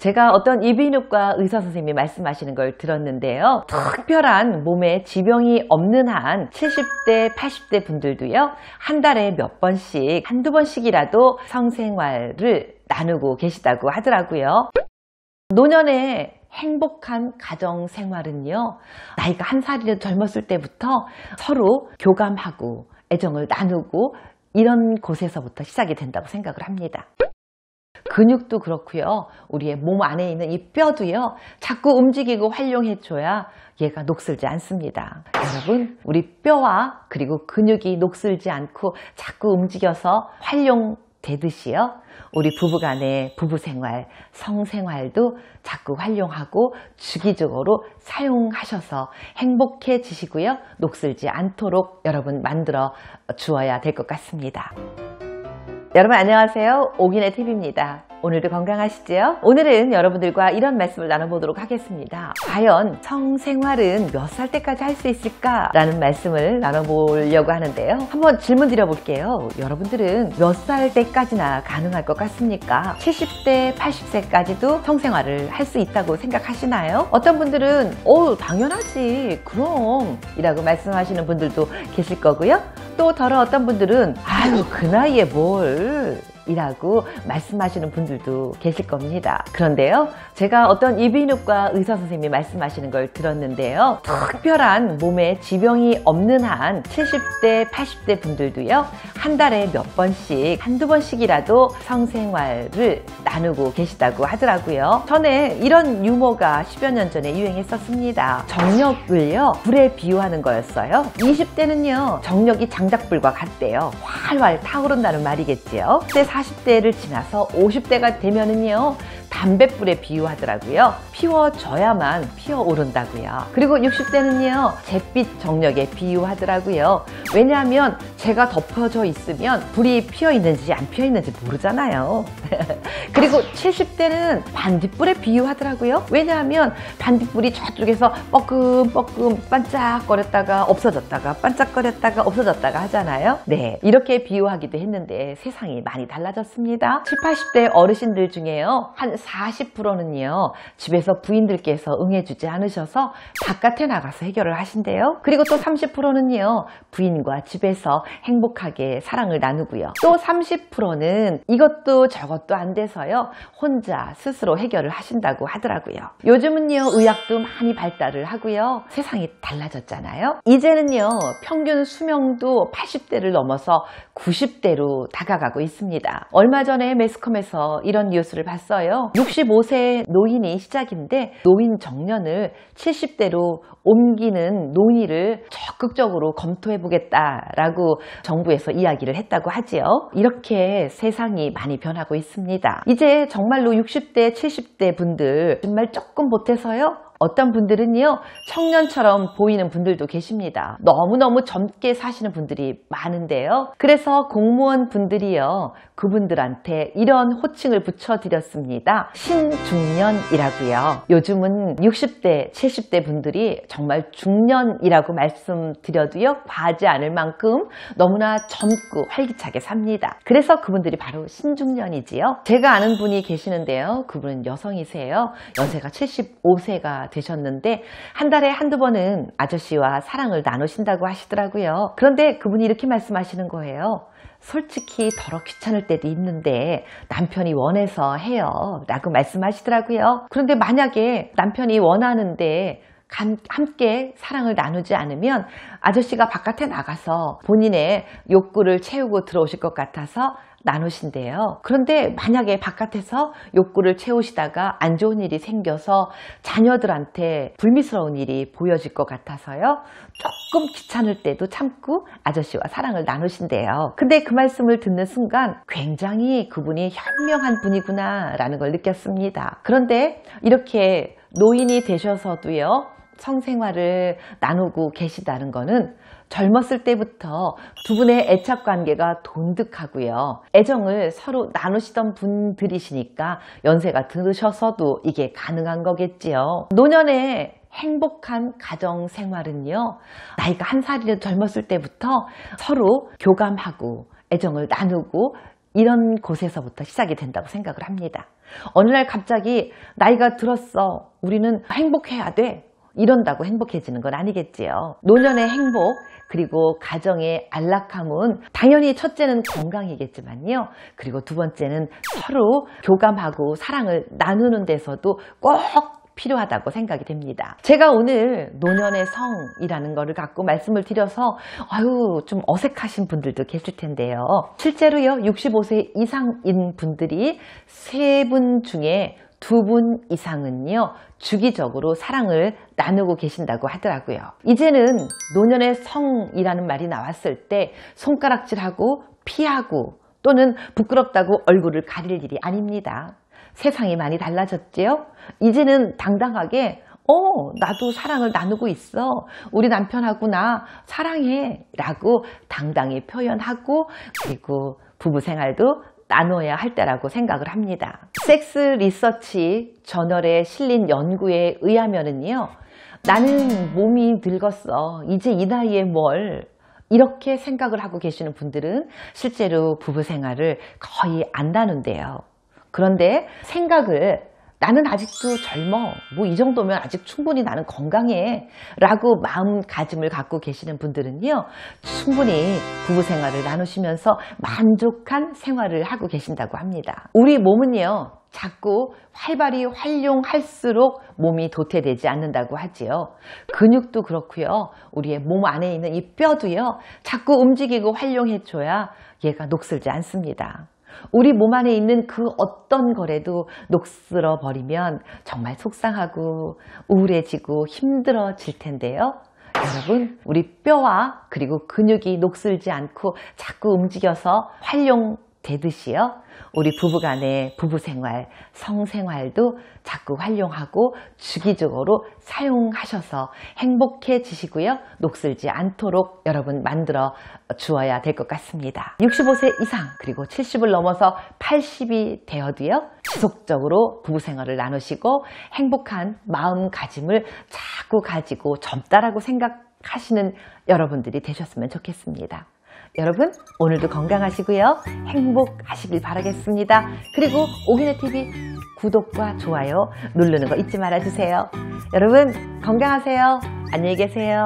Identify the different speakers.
Speaker 1: 제가 어떤 이비인후과 의사 선생님이 말씀하시는 걸 들었는데요. 특별한 몸에 지병이 없는 한 70대, 80대 분들도요. 한 달에 몇 번씩, 한두 번씩이라도 성생활을 나누고 계시다고 하더라고요. 노년에 행복한 가정 생활은요, 나이가 한 살이라도 젊었을 때부터 서로 교감하고 애정을 나누고 이런 곳에서부터 시작이 된다고 생각을 합니다. 근육도 그렇고요. 우리의 몸 안에 있는 이 뼈도요. 자꾸 움직이고 활용해줘야 얘가 녹슬지 않습니다. 여러분, 우리 뼈와 그리고 근육이 녹슬지 않고 자꾸 움직여서 활용되듯이요. 우리 부부간의 부부생활, 성생활도 자꾸 활용하고 주기적으로 사용하셔서 행복해지시고요. 녹슬지 않도록 여러분 만들어 주어야 될 것 같습니다. 여러분 안녕하세요. 오기네 TV입니다. 오늘도 건강하시죠? 오늘은 여러분들과 이런 말씀을 나눠보도록 하겠습니다. 과연 성생활은 몇 살 때까지 할 수 있을까? 라는 말씀을 나눠보려고 하는데요. 한번 질문 드려볼게요. 여러분들은 몇 살 때까지나 가능할 것 같습니까? 70대, 80세까지도 성생활을 할 수 있다고 생각하시나요? 어떤 분들은 당연하지 그럼 이라고 말씀하시는 분들도 계실 거고요. 또 더러 어떤 분들은 아유 그 나이에 뭘 이라고 말씀하시는 분들도 계실 겁니다. 그런데요, 제가 어떤 이비인후과 의사 선생님이 말씀하시는 걸 들었는데요. 특별한 몸에 지병이 없는 한 70대, 80대 분들도요. 한 달에 몇 번씩, 한두 번씩이라도 성생활을 나누고 계시다고 하더라고요. 전에 이런 유머가 10여 년 전에 유행했었습니다. 정력을요, 불에 비유하는 거였어요. 20대는요, 정력이 장작불과 같대요. 활활 타오른다는 말이겠지요. 40대를 지나서 50대가 되면은요, 담뱃불에 비유하더라고요. 피워져야만 피어오른다고요. 그리고 60대는요, 잿빛 정력에 비유하더라고요. 왜냐하면 재가 덮여져 있으면 불이 피어 있는지 안 피어 있는지 모르잖아요. 그리고 70대는 반딧불에 비유하더라고요. 왜냐하면 반딧불이 저쪽에서 뻐끔뻐끔 반짝거렸다가 없어졌다가 반짝거렸다가 없어졌다가 하잖아요. 네, 이렇게 비유하기도 했는데 세상이 많이 달라졌습니다. 70, 80대 어르신들 중에요, 한 40%는요 집에서 부인들께서 응해주지 않으셔서 바깥에 나가서 해결을 하신대요. 그리고 또 30%는요 부인과 집에서 행복하게 사랑을 나누고요. 또 30%는 이것도 저것도 안 돼서요 혼자 스스로 해결을 하신다고 하더라고요. 요즘은요 의학도 많이 발달을 하고요 세상이 달라졌잖아요. 이제는요 평균 수명도 80대를 넘어서 90대로 다가가고 있습니다. 얼마 전에 매스컴에서 이런 뉴스를 봤어요. 65세 노인이 시작인데 노인 정년을 70대로 옮기는 논의를 적극적으로 검토해 보겠다라고 정부에서 이야기를 했다고 하지요. 이렇게 세상이 많이 변하고 있습니다. 이제 정말로 60대, 70대 분들 정말 조금 보태서요. 어떤 분들은요 청년처럼 보이는 분들도 계십니다. 너무너무 젊게 사시는 분들이 많은데요. 그래서 공무원 분들이요 그분들한테 이런 호칭을 붙여드렸습니다. 신중년이라고요. 요즘은 60대, 70대 분들이 정말 중년이라고 말씀드려도요 과하지 않을 만큼 너무나 젊고 활기차게 삽니다. 그래서 그분들이 바로 신중년이지요. 제가 아는 분이 계시는데요. 그분은 여성이세요. 연세가 75세가 되셨는데 한 달에 한두 번은 아저씨와 사랑을 나누신다고 하시더라고요. 그런데 그분이 이렇게 말씀하시는 거예요. 솔직히 더러 귀찮을 때도 있는데 남편이 원해서 해요 라고 말씀하시더라고요. 그런데 만약에 남편이 원하는데 함께 사랑을 나누지 않으면 아저씨가 바깥에 나가서 본인의 욕구를 채우고 들어오실 것 같아서 나누신대요. 그런데 만약에 바깥에서 욕구를 채우시다가 안 좋은 일이 생겨서 자녀들한테 불미스러운 일이 보여질 것 같아서요 조금 귀찮을 때도 참고 아저씨와 사랑을 나누신대요. 근데 그 말씀을 듣는 순간 굉장히 그분이 현명한 분이구나 라는 걸 느꼈습니다. 그런데 이렇게 노인이 되셔서도요 성생활을 나누고 계시다는 거는 젊었을 때부터 두 분의 애착관계가 돈득하고요. 애정을 서로 나누시던 분들이시니까 연세가 드셔서도 이게 가능한 거겠지요. 노년에 행복한 가정 생활은요. 나이가 한 살이라도 젊었을 때부터 서로 교감하고 애정을 나누고 이런 곳에서부터 시작이 된다고 생각을 합니다. 어느 날 갑자기 나이가 들었어, 우리는 행복해야 돼, 이런다고 행복해지는 건 아니겠지요. 노년의 행복 그리고 가정의 안락함은 당연히 첫째는 건강이겠지만요. 그리고 두 번째는 서로 교감하고 사랑을 나누는 데서도 꼭 필요하다고 생각이 됩니다. 제가 오늘 노년의 성이라는 거를 갖고 말씀을 드려서 좀 어색하신 분들도 계실 텐데요. 실제로요, 65세 이상인 분들이 3분 중에 2분 이상은요, 주기적으로 사랑을 나누고 계신다고 하더라고요. 이제는 노년의 성이라는 말이 나왔을 때 손가락질하고 피하고 또는 부끄럽다고 얼굴을 가릴 일이 아닙니다. 세상이 많이 달라졌지요? 이제는 당당하게 나도 사랑을 나누고 있어, 우리 남편하고 나 사랑해 라고 당당히 표현하고, 그리고 부부생활도 나눠야 할 때라고 생각을 합니다. 섹스 리서치 저널에 실린 연구에 의하면은요, 나는 몸이 늙었어, 이제 이 나이에 뭘, 이렇게 생각을 하고 계시는 분들은 실제로 부부생활을 거의 안 나눈대요. 그런데 생각을 나는 아직도 젊어, 뭐 이 정도면 아직 충분히 나는 건강해 라고 마음가짐을 갖고 계시는 분들은요, 충분히 부부생활을 나누시면서 만족한 생활을 하고 계신다고 합니다. 우리 몸은요, 자꾸 활발히 활용할수록 몸이 도태되지 않는다고 하지요. 근육도 그렇고요, 우리의 몸 안에 있는 이 뼈도요, 자꾸 움직이고 활용해줘야 얘가 녹슬지 않습니다. 우리 몸 안에 있는 그 어떤 거라도 녹슬어 버리면 정말 속상하고 우울해지고 힘들어질 텐데요. 여러분, 우리 뼈와 그리고 근육이 녹슬지 않고 자꾸 움직여서 활용되듯이요, 우리 부부간의 부부생활, 성생활도 자꾸 활용하고 주기적으로 사용하셔서 행복해지시고요, 녹슬지 않도록 여러분 만들어 주어야 될 것 같습니다. 65세 이상 그리고 70을 넘어서 80이 되어도요, 지속적으로 부부생활을 나누시고 행복한 마음가짐을 자꾸 가지고 젊다라고 생각하시는 여러분들이 되셨으면 좋겠습니다. 여러분, 오늘도 건강하시고요, 행복하시길 바라겠습니다. 그리고 오기네TV 구독과 좋아요 누르는 거 잊지 말아주세요. 여러분, 건강하세요. 안녕히 계세요.